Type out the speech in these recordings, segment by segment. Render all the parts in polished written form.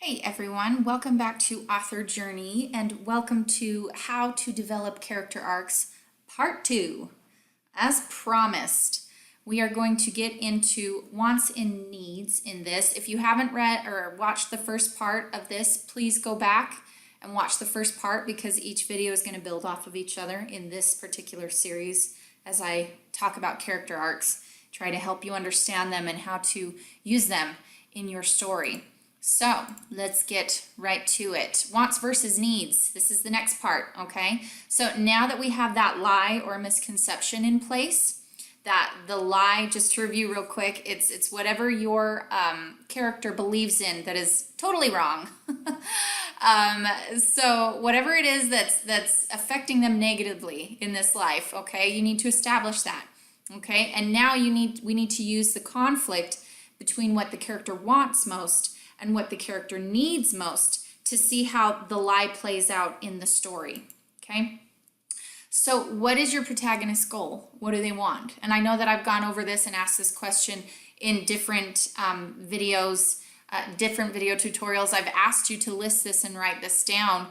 Hey everyone, welcome back to Author Journey and welcome to How to Develop Character Arcs Part 2. As promised, we are going to get into wants and needs in this. If you haven't read or watched the first part of this, please go back and watch the first part because each video is going to build off of each other in this particular series as I talk about character arcs, try to help you understand them and how to use them in your story. So let's get right to it. Wants versus needs. This is the next part, okay? So now that we have that lie or misconception in place, that the lie, just to review real quick, it's whatever your character believes in that is totally wrong. So whatever it is that's affecting them negatively in this life, okay? You need to establish that, okay? And now we need to use the conflict between what the character wants most and what the character needs most to see how the lie plays out in the story, okay? So what is your protagonist's goal? What do they want? And I know that I've gone over this and asked this question in different videos, different video tutorials. I've asked you to list this and write this down,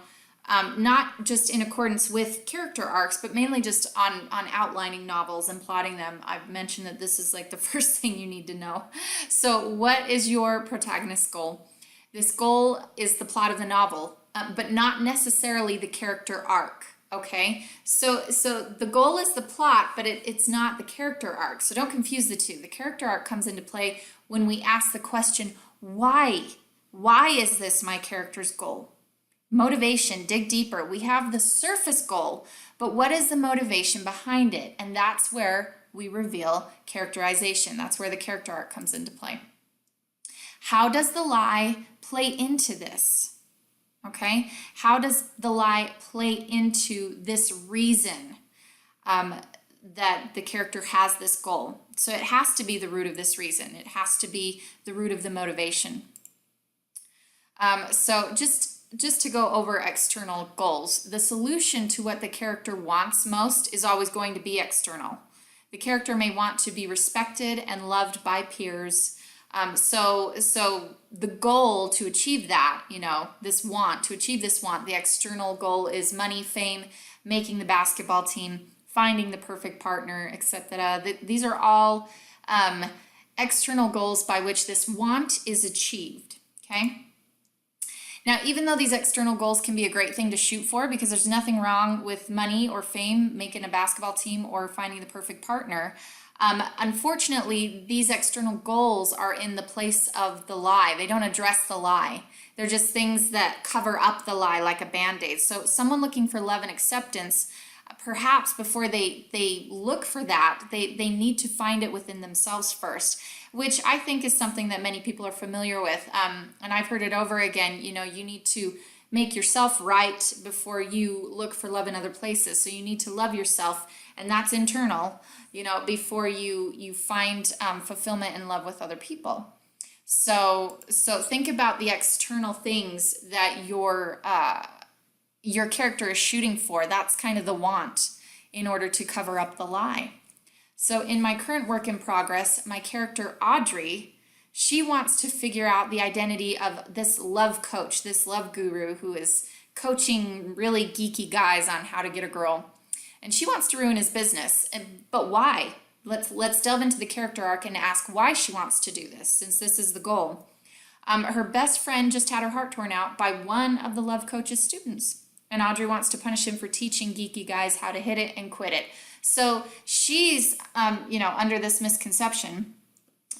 not just in accordance with character arcs, but mainly just on outlining novels and plotting them. I've mentioned that this is like the first thing you need to know. So what is your protagonist's goal? This goal is the plot of the novel, but not necessarily the character arc, okay? So the goal is the plot, but it's not the character arc. So don't confuse the two. The character arc comes into play when we ask the question, why? Why is this my character's goal? Motivation, dig deeper. We have the surface goal, but what is the motivation behind it? And that's where we reveal characterization. That's where the character arc comes into play. How does the lie play into this? Okay, how does the lie play into this reason that the character has this goal? So it has to be the root of this reason. It has to be the root of the motivation. So just to go over external goals, the solution to what the character wants most is always going to be external. The character may want to be respected and loved by peers. So the goal to achieve that, to achieve this want, the external goal is money, fame, making the basketball team, finding the perfect partner, etc. These are all external goals by which this want is achieved, okay? Now, even though these external goals can be a great thing to shoot for because there's nothing wrong with money or fame, making a basketball team, or finding the perfect partner, unfortunately, these external goals are in the place of the lie. They don't address the lie. They're just things that cover up the lie like a Band-Aid. So someone looking for love and acceptance, perhaps before they look for that, they need to find it within themselves first, which I think is something that many people are familiar with. And I've heard it over again, you need to make yourself right before you look for love in other places. So you need to love yourself, and that's internal, before you find fulfillment and love with other people. So think about the external things that your character is shooting for. That's kind of the want in order to cover up the lie. So in my current work in progress, my character Audrey, she wants to figure out the identity of this love coach, this love guru who is coaching really geeky guys on how to get a girl. And she wants to ruin his business. But why? Let's delve into the character arc and ask why she wants to do this, since this is the goal. Her best friend just had her heart torn out by one of the love coach's students. And Audrey wants to punish him for teaching geeky guys how to hit it and quit it. So she's, under this misconception,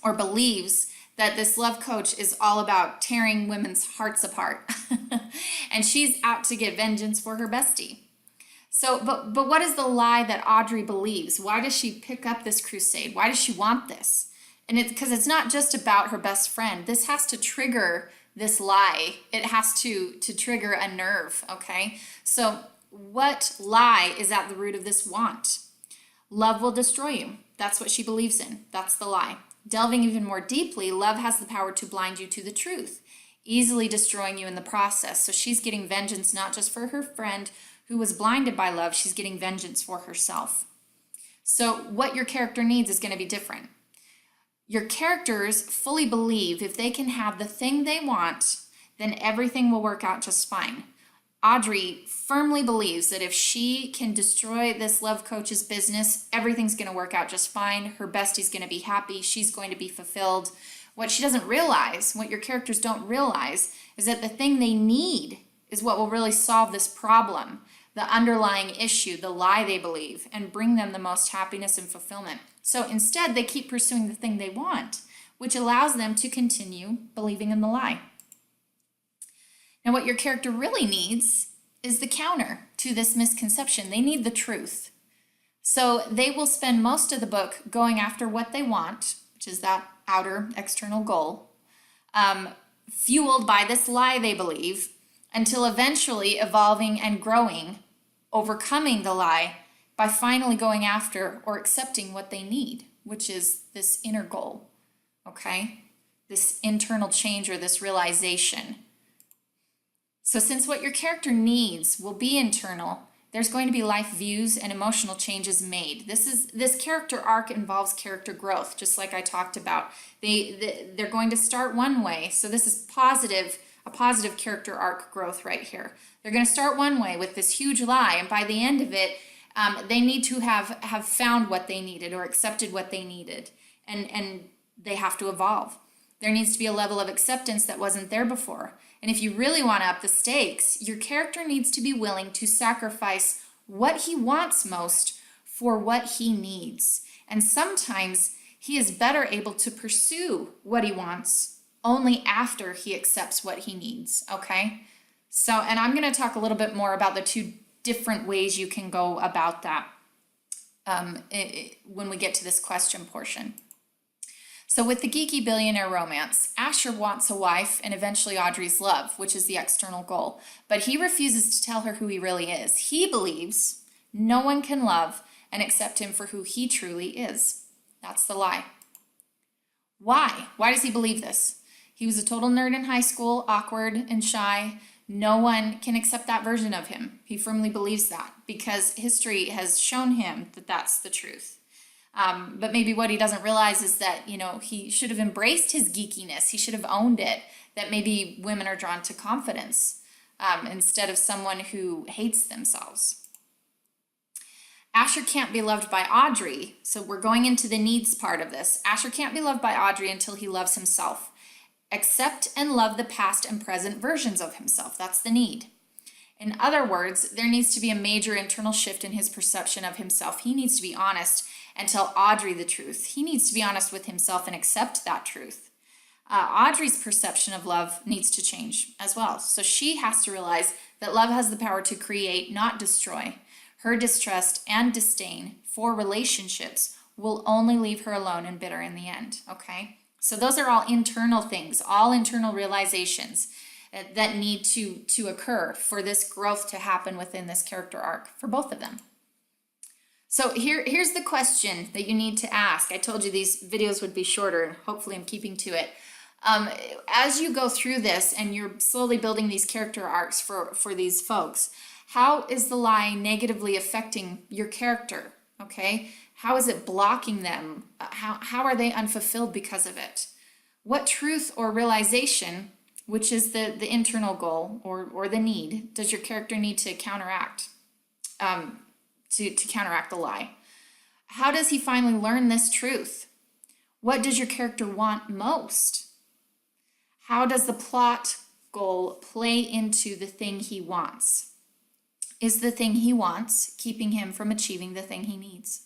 or believes that this love coach is all about tearing women's hearts apart. And she's out to get vengeance for her bestie. So, but what is the lie that Audrey believes? Why does she pick up this crusade? Why does she want this? And it's because it's not just about her best friend. This has to trigger this lie. It has to trigger a nerve, okay? So what lie is at the root of this want? Love will destroy you. That's what she believes in. That's the lie. Delving even more deeply, love has the power to blind you to the truth, easily destroying you in the process. So she's getting vengeance not just for her friend who was blinded by love, she's getting vengeance for herself. So what your character needs is going to be different. Your characters fully believe if they can have the thing they want, then everything will work out just fine. Audrey firmly believes that if she can destroy this love coach's business, everything's going to work out just fine. Her bestie's going to be happy. She's going to be fulfilled. What she doesn't realize, what your characters don't realize, is that the thing they need is what will really solve this problem, the underlying issue, the lie they believe, and bring them the most happiness and fulfillment. So instead, they keep pursuing the thing they want, which allows them to continue believing in the lie. Now, what your character really needs is the counter to this misconception. They need the truth. So they will spend most of the book going after what they want, which is that outer external goal, fueled by this lie they believe, until eventually evolving and growing, overcoming the lie by finally going after or accepting what they need, which is this inner goal, okay? This internal change or this realization. So since what your character needs will be internal, there's going to be life views and emotional changes made. This character arc involves character growth, just like I talked about. They're going to start one way, so this is a positive character arc growth right here. They're going to start one way with this huge lie, and by the end of it, they need to have found what they needed or accepted what they needed, and they have to evolve. There needs to be a level of acceptance that wasn't there before. And if you really want to up the stakes, your character needs to be willing to sacrifice what he wants most for what he needs. And sometimes he is better able to pursue what he wants only after he accepts what he needs, okay? So, and I'm going to talk a little bit more about the two different ways you can go about that when we get to this question portion. So with the geeky billionaire romance, Asher wants a wife and eventually Audrey's love, which is the external goal. But he refuses to tell her who he really is. He believes no one can love and accept him for who he truly is. That's the lie. Why? Why does he believe this? He was a total nerd in high school, awkward and shy. No one can accept that version of him. He firmly believes that because history has shown him that that's the truth. But maybe what he doesn't realize is that, he should have embraced his geekiness. He should have owned it, that maybe women are drawn to confidence instead of someone who hates themselves. Asher can't be loved by Audrey. So we're going into the needs part of this. Asher can't be loved by Audrey until he loves himself. Accept and love the past and present versions of himself. That's the need. In other words, there needs to be a major internal shift in his perception of himself. He needs to be honest and tell Audrey the truth. He needs to be honest with himself and accept that truth. Audrey's perception of love needs to change as well. So she has to realize that love has the power to create, not destroy. Her distrust and disdain for relationships will only leave her alone and bitter in the end, okay? So those are all internal things, all internal realizations that need to occur for this growth to happen within this character arc for both of them. So here's the question that you need to ask. I told you these videos would be shorter, and hopefully I'm keeping to it. As you go through this and you're slowly building these character arcs for these folks, how is the lie negatively affecting your character, okay? How is it blocking them? How are they unfulfilled because of it? What truth or realization, which is the internal goal or the need, does your character need to counteract? To counteract the lie. How does he finally learn this truth? What does your character want most? How does the plot goal play into the thing he wants? Is the thing he wants keeping him from achieving the thing he needs?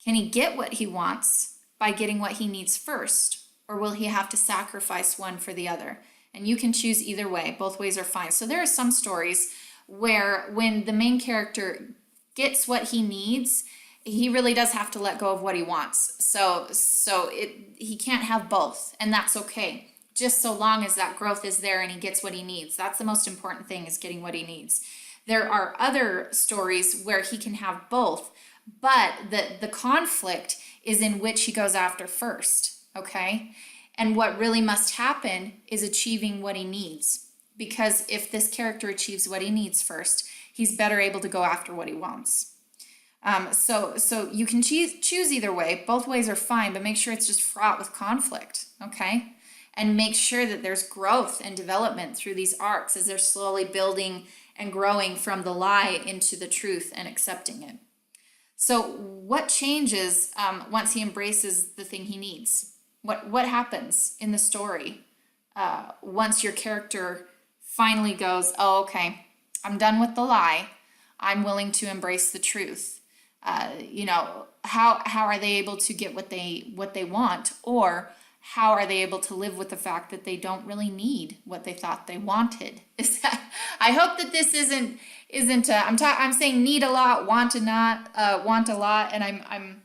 Can he get what he wants by getting what he needs first, or will he have to sacrifice one for the other? And you can choose either way. Both ways are fine. So there are some stories where when the main character gets what he needs, he really does have to let go of what he wants. So he can't have both, and that's okay. Just so long as that growth is there and he gets what he needs. That's the most important thing, is getting what he needs. There are other stories where he can have both, but the conflict is in which he goes after first, okay? And what really must happen is achieving what he needs. Because if this character achieves what he needs first, he's better able to go after what he wants. So you can choose either way. Both ways are fine, but make sure it's just fraught with conflict, okay? and make sure that there's growth and development through these arcs as they're slowly building and growing from the lie into the truth and accepting it. So what changes once he embraces the thing he needs? What happens in the story once your character finally goes, oh, okay, I'm done with the lie. I'm willing to embrace the truth. How are they able to get what they want, or how are they able to live with the fact that they don't really need what they thought they wanted? I hope that this isn't. I'm saying need a lot, want a lot, and I'm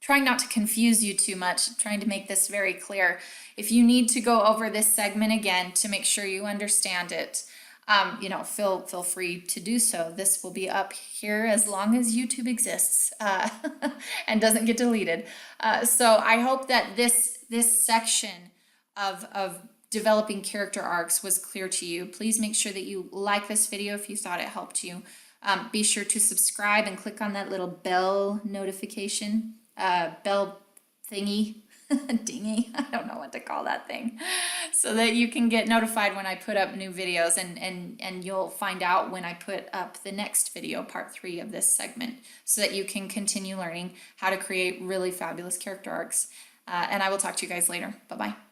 trying not to confuse you too much. Trying to make this very clear. If you need to go over this segment again to make sure you understand it, feel free to do so. This will be up here as long as YouTube exists and doesn't get deleted. So I hope that this section of developing character arcs was clear to you. Please make sure that you like this video if you thought it helped you. Be sure to subscribe and click on that little bell notification, bell thingy. Dingy, I don't know what to call that thing, so that you can get notified when I put up new videos, and you'll find out when I put up the next video, part 3 of this segment, so that you can continue learning how to create really fabulous character arcs. And I will talk to you guys later. Bye-bye.